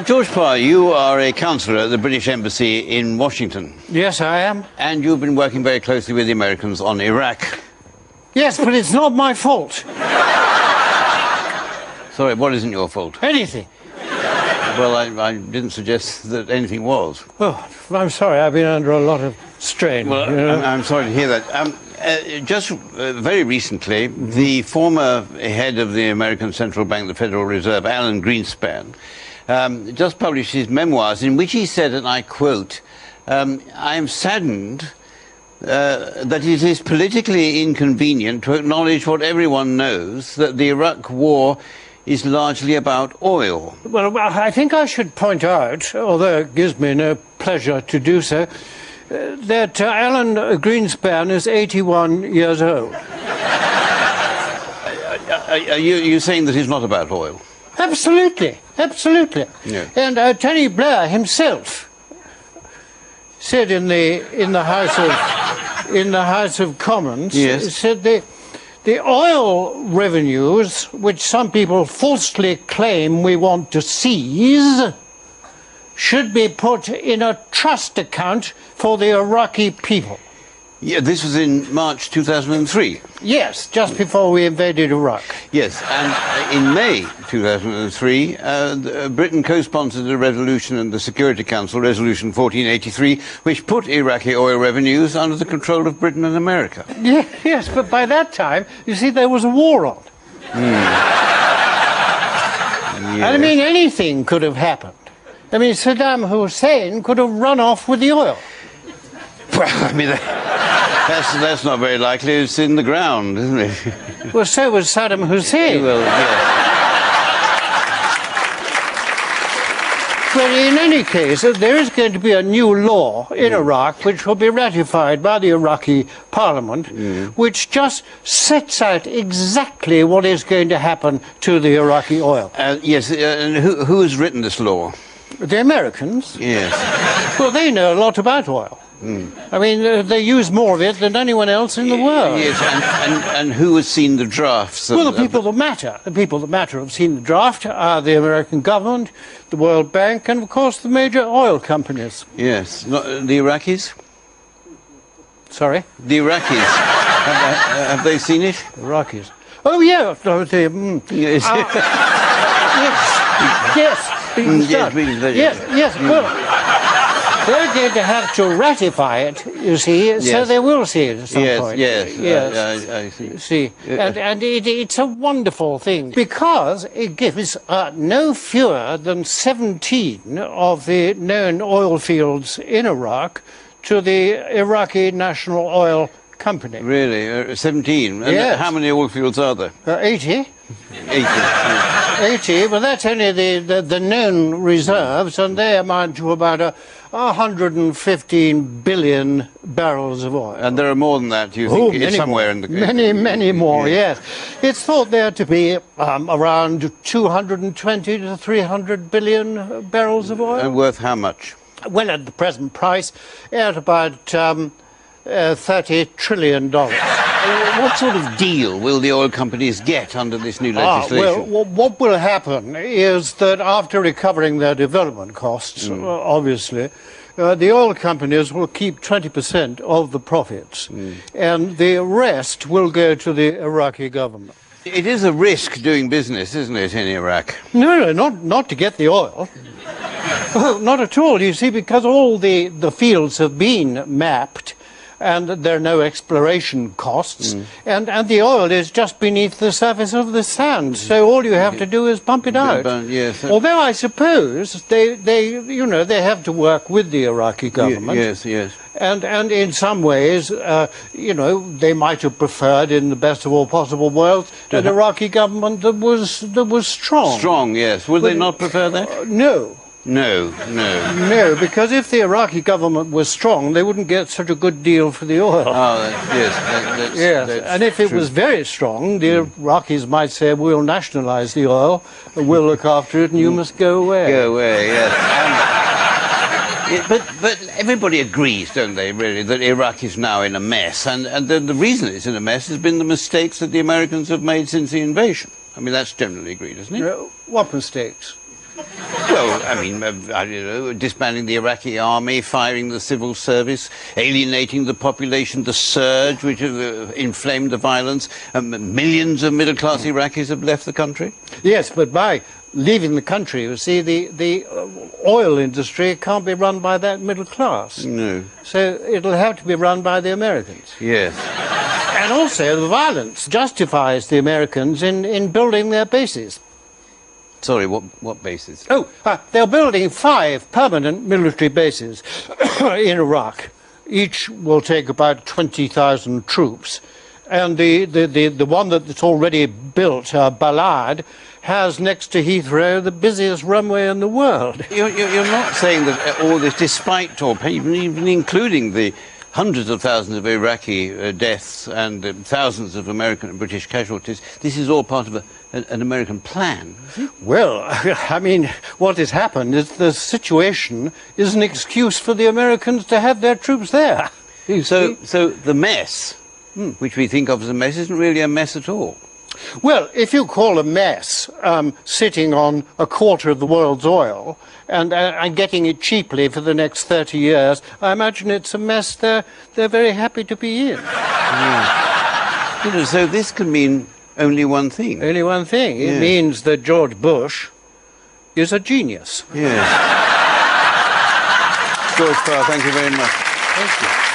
George Parr, you are a counsellor at the British Embassy in Washington. Yes, I am. And you've been working very closely with the Americans on Iraq. Yes, but it's not my fault. Sorry, what isn't your fault? Anything. Well, I didn't suggest that anything was. Oh, I'm sorry, I've been under a lot of strain. Well, you know? I'm sorry to hear that. Just very recently, the former head of the American Central Bank, the Federal Reserve, Alan Greenspan, just published his memoirs in which he said, and I quote, "I am saddened that it is politically inconvenient to acknowledge what everyone knows, that the Iraq war is largely about oil." Well, I think I should point out, although it gives me no pleasure to do so, that Alan Greenspan is 81 years old. Are you saying that it's not about oil? Absolutely, absolutely. Yeah. And Tony Blair himself said in the House of Commons, yes, said the oil revenues, which some people falsely claim we want to seize, should be put in a trust account for the Iraqi people. Yeah, this was in March 2003. Yes, just before we invaded Iraq. Yes, and in May 2003, Britain co-sponsored a resolution in the Security Council, Resolution 1483, which put Iraqi oil revenues under the control of Britain and America. Yeah, yes, but by that time, you see, there was a war on. Yes. I mean, anything could have happened. I mean, Saddam Hussein could have run off with the oil. Well, I mean, that's not very likely. It's in the ground, isn't it? Well, so was Saddam Hussein. Well, yes. But in any case, there is going to be a new law in Iraq which will be ratified by the Iraqi parliament, which just sets out exactly what is going to happen to the Iraqi oil. Yes, and who has written this law? The Americans? Yes. Well, they know a lot about oil. I mean, they use more of it than anyone else in the world. Yes, and who has seen the drafts? Well, the people that matter. The people that matter have seen the draft are the American government, the World Bank, and, of course, the major oil companies. Yes. The Iraqis? Sorry? The Iraqis. Have they seen it? The Iraqis. Oh, yeah. Yes. Yes. Well, they're going to have to ratify it, you see, so they will see it at some point. Yes. I see. And it's a wonderful thing because it gives no fewer than 17 of the known oil fields in Iraq to the Iraqi National Oil Company. Really? 17? And yes. How many oil fields are there? 80. 80. Well, that's only the known reserves, and they amount to about 115 billion barrels of oil. And there are more than that, you think? It's somewhere in the... Many more, yes. It's thought there to be around 220 to 300 billion barrels of oil. And worth how much? Well, at the present price, at about $30 trillion. What sort of deal will the oil companies get under this new legislation? Well, what will happen is that after recovering their development costs, obviously, the oil companies will keep 20% of the profits, and the rest will go to the Iraqi government. It is a risk doing business, isn't it, in Iraq? No, not to get the oil. Well, not at all, you see, because all the fields have been mapped, and there are no exploration costs, and the oil is just beneath the surface of the sand, so all you have to do is pump it out. Yes. Although I suppose they have to work with the Iraqi government. Yes. And in some ways, they might have preferred, in the best of all possible worlds, an Iraqi government that was strong. Strong, yes. Would they not prefer that? No. No. No, because if the Iraqi government was strong, they wouldn't get such a good deal for the oil. Oh, yes. And if it was very strong, the Iraqis might say, we'll nationalize the oil, and we'll look after it, and you must go away. Go away, yes. But everybody agrees, don't they, really, that Iraq is now in a mess. And the reason it's in a mess has been the mistakes that the Americans have made since the invasion. I mean, that's generally agreed, isn't it? What mistakes? Well, I mean, I don't know, disbanding the Iraqi army, firing the civil service, alienating the population, the surge which inflamed the violence. Millions of middle-class Iraqis have left the country. Yes, but by leaving the country, you see, the oil industry can't be run by that middle class. No. So it'll have to be run by the Americans. Yes. And also the violence justifies the Americans in building their bases. Sorry, what bases? Oh, they're building 5 permanent military bases in Iraq. Each will take about 20,000 troops. And the one that's already built, Balad, has next to Heathrow the busiest runway in the world. You're not saying that all this, despite, or even including the hundreds of thousands of Iraqi deaths and thousands of American and British casualties, this is all part of an American plan? Well, I mean, what has happened is the situation is an excuse for the Americans to have their troops there. So the mess, which we think of as a mess, isn't really a mess at all. Well, if you call a mess sitting on a quarter of the world's oil and getting it cheaply for the next 30 years, I imagine it's a mess they're very happy to be in. Yeah. You know, so this can mean only one thing. Only one thing. Yes. It means that George Bush is a genius. Yes. George Farr, thank you very much. Thank you.